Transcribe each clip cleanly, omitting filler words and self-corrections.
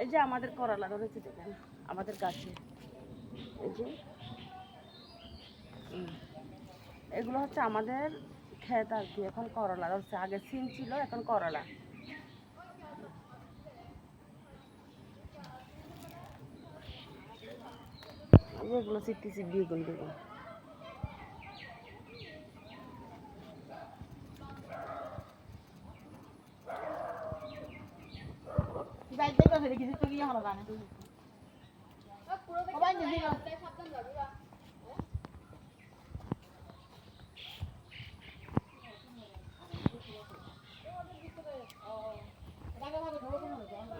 এই যে আমাদের করলা ধরেছে দেখেন আমাদের গাছে, এই যে এগুলো হচ্ছে আমাদের ক্ষেত আর কি। এখন করলা ধরছে, আগে সিম ছিল, এখন করলা। এগুলো চিটতেছি বেগুন বেগুন।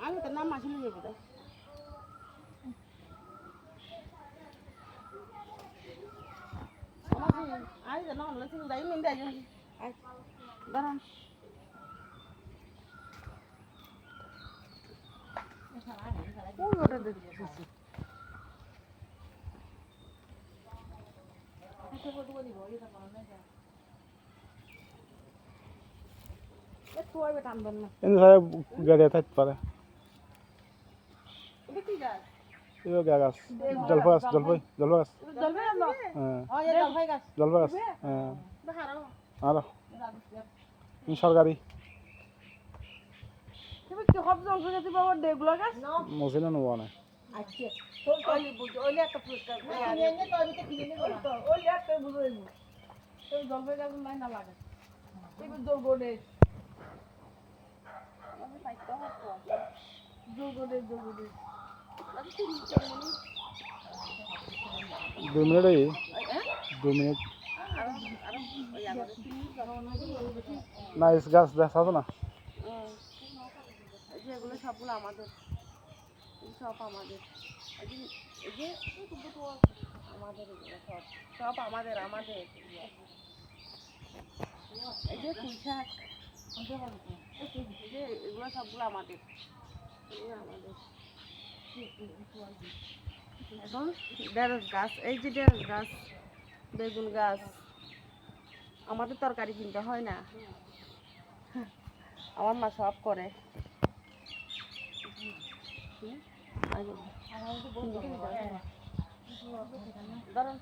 আমি তো নাম আসলে যাবো তো আই জানো আমরা সিং দাই মিন দাই আই দাঁড়ান ওই ওটা দেখছি ini saya gak ada pada এটা কি গাছ? itu gagas jalpas jalpai jalpas জলপাই আলো ও এই জলপাই গাছ jalpas দেখারো ada ini সরকারি তুমি কি সব জলপাই গাছ বাবা দেগুলা গাছ মসিনা নেবো না আচ্ছা তো ওইলে একটা পুরস্কার কিনে এনে তো আমি তো কিনে নেব তো ওইলে একটা বুঝাইব তো জলপাই গাছ নাই না লাগে এই জলগোড়ে আমি পাইতো হতো জলগোড়ে 2 মিনিট এই 2 মিনিট না ইস গাছ দেখা তো না এই যে এগুলো সবগুলো আমাদের, সব আমাদের, এই যে আমাদের সব সব আমাদের আমাদের এই যে পুঁই শাক, এই যে এগুলো সবগুলো আমাদের আমাদের। এখন ঢেঁড়স গাছ, এই যে ঢেঁড়স গাছ, বেগুন গাছ, আমাদের তরকারি কিনতে হয় না, আমার মা সব করে। ধরুন